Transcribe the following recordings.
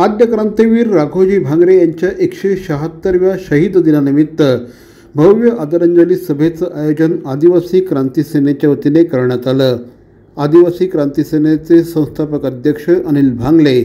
आद्य क्रांतीवीर राघोजी भांगरे यांच्या 176व्या शहीद दिनानिमित्त भव्य आदरांजली सभेचं आयोजन आदिवासी क्रांती सेनेच्या वतीने करण्यात आलं। आदिवासी क्रांती सेनेचे संस्थापक अध्यक्ष अनिल भांगले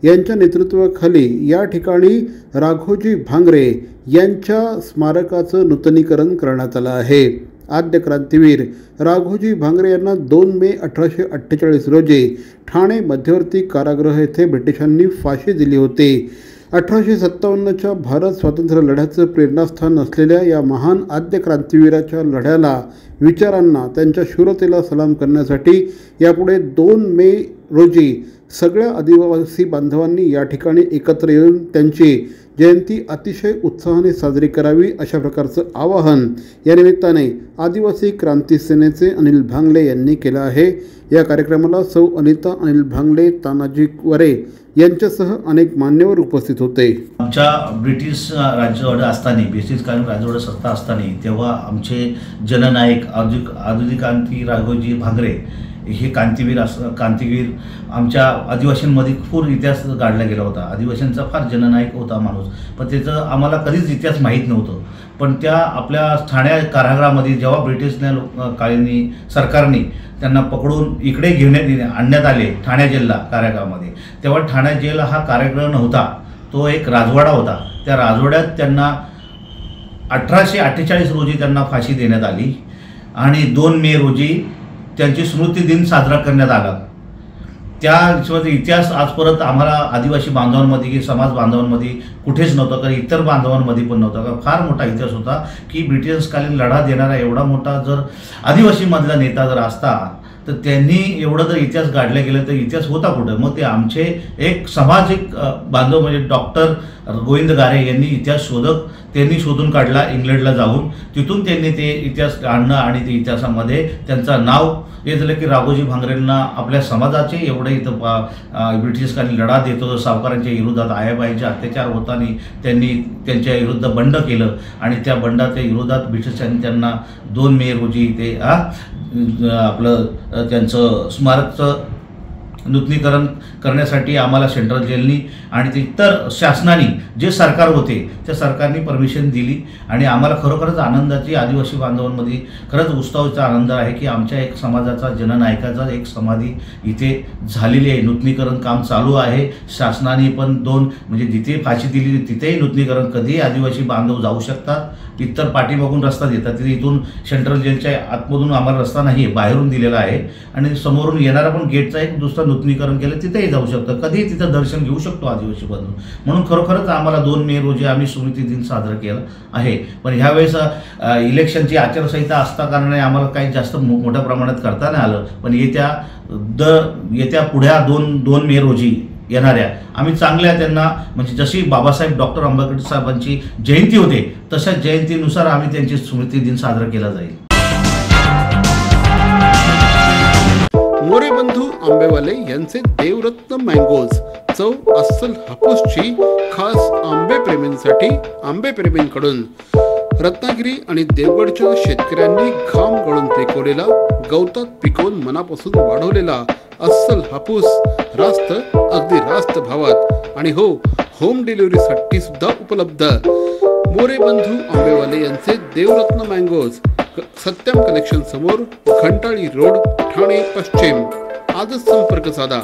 यांच्या नेतृत्वाखाली या ठिकाणी राघोजी भांगरे यांच्या स्मारकाचं नूतनीकरण करण्यात आलं आहे। आद्य क्रांतीवीर राघोजी भांगरे यांना 2 मे 1848 रोजी ठाणे मध्यवर्ती कारागृह येथे ब्रिटिशांनी फाशी दिली होती। 1857च्या भारत स्वातंत्र्य लढ्याचं प्रेरणास्थान असलेल्या या महान आद्य क्रांतीवीराच्या लढ्याला, विचारांना, त्यांच्या शूरतेला सलाम करण्यासाठी यापुढे 2 मे रोजी सगळ्या आदिवासी बांधवांनी या ठिकाणी एकत्र येऊन त्यांची जयंती अतिशय उत्साहाने साजरी करावी, अशा प्रकारचं आवाहन या निमित्ताने आदिवासी क्रांती सेनेचे अनिल भांगले यांनी केलं आहे। या कार्यक्रमाला सौ अनिता अनिल भांगले, तानाजी वरे यांच्यासह अनेक मान्यवर उपस्थित होते। आमच्या ब्रिटिश राज्यवाडा असताना, ब्रिटिशकालीन राज्यवाडा सत्ता असताना तेव्हा आमचे जननायक आदिवासी क्रांती राघोजी भांगरे हे क्रांतिवीर आमच्या आदिवासींमध्ये खूप इतिहास गाडला गेला होता। आदिवासींचा फार जननायक होता माणूस, पण त्याचं आम्हाला कधीच इतिहास माहीत नव्हतं। पण त्या आपल्या ठाणे कारागृहामध्ये जेव्हा ब्रिटिशने कालीनी सरकारने त्यांना पकडून इकडे आणण्यात आले ठाणे जेलला कारागृहामध्ये, तेव्हा ठाणे जेल हा कारागृह नव्हता, तो एक राजवाडा होता। त्या राजवाड्यात त्यांना 1848 रोजी त्यांना फाशी देण्यात आली आणि 2 मे रोजी त्यांची स्मृती दिन साजरा करण्यात आला। त्या इतिहास आज परत आम्हाला आदिवासी बांधवांमध्ये की समाज बांधवांमध्ये कुठेच नव्हता, कारण इतर बांधवांमध्ये पण नव्हता। कारण फार मोठा इतिहास होता की ब्रिटिशकालीन लढा देणारा एवढा मोठा जर आदिवासीमधला नेता जर असता तर त्यांनी एवढं जर इतिहास गाडला गेलं तर इतिहास होता कुठं। मग ते आमचे एक सामाजिक बांधव म्हणजे डॉक्टर गोविंद गारे यांनी इतिहास त्यांनी शोधून काढला इंग्लंडला जाऊन। तिथून त्यांनी ते इतिहास काढणं आणि ते इतिहासामध्ये त्यांचं नाव हे झालं की राघोजी भांगरेंना आपल्या समाजाचे एवढे इथं ब्रिटिशकालीन लढा देत होतं, सावकारांच्या विरोधात आयाबाईंचे अत्याचार होताना त्यांनी त्यांच्या विरुद्ध बंड केलं आणि त्या बंडाच्या विरोधात ब्रिटिशांनी त्यांना 2 मे रोजी ते आपलं त्यांचं स्मारकचं नूतनीकरण करण्यासाठी आम्हाला सेंट्रल जेलनी आणि ते इतर शासनाने जे सरकार होते त्या सरकारने परमिशन दिली आणि आम्हाला खरोखरच आनंदाची, आदिवासी बांधवांमध्ये खरंच उत्सवाचा आनंद आहे की आमच्या एक समाजाचा जननायकाचा एक समाधी इथे झालेली आहे। नूतनीकरण काम चालू आहे। शासनाने पण 2 म्हणजे जिथे फाशी दिली तिथेही नूतनीकरण कधीही आदिवासी बांधव जाऊ शकतात। इतर पाठीमागून रस्ता देतात, तिथे इथून सेंट्रल जेलच्या आतमधून आम्हाला रस्ता नाही आहे, बाहेरून दिलेला आहे आणि समोरून येणारा पण गेटचा एक दुसरा नूतनीकरण केलं तिथेही जाऊ शकतं, कधीही तिथं दर्शन घेऊ शकतो आदिवासी बांधव। म्हणून खरोखरच आम्हाला 2 मे रोजी आम्ही स्मृती दिन साजरा केला आहे। पण ह्यावेळेस इलेक्शनची आचारसंहिता असता कारणाने आम्हाला काही जास्त मोठ्या प्रमाणात करता नाही आलं। पण येत्या पुढ्या 2 मे रोजी येणाऱ्या आम्ही चांगल्या त्यांना म्हणजे जशी बाबासाहेब डॉक्टर आंबेडकर साहेबांची जयंती होते तशा जयंतीनुसार आम्ही त्यांची स्मृती दिन साजरा केला जाईल। मोरे बंधू आंबेवाले यांचे देवरत्न मँगोज, चव अस्सल हापूसची, खास आंबे प्रेमींसाठी, आंबे प्रेमींकडून। रत्नागिरी आणि देवगडच्या शेतकऱ्यांनी घाम गळून पिकवलेला, गवतात पिकवून मनापासून वाढवलेला अस्सल हापूस रास्त, अगदी रास्त भावात आणि हो, होम डिलिव्हरीसाठी सुद्धा उपलब्ध। मोरे बंधू आंबेवाले यांचे देवरत्न मँगोज, सत्यम कलेक्शन समोर, घंटाळी रोड, ठाणे पश्चिम। आजच संपर्क साधा।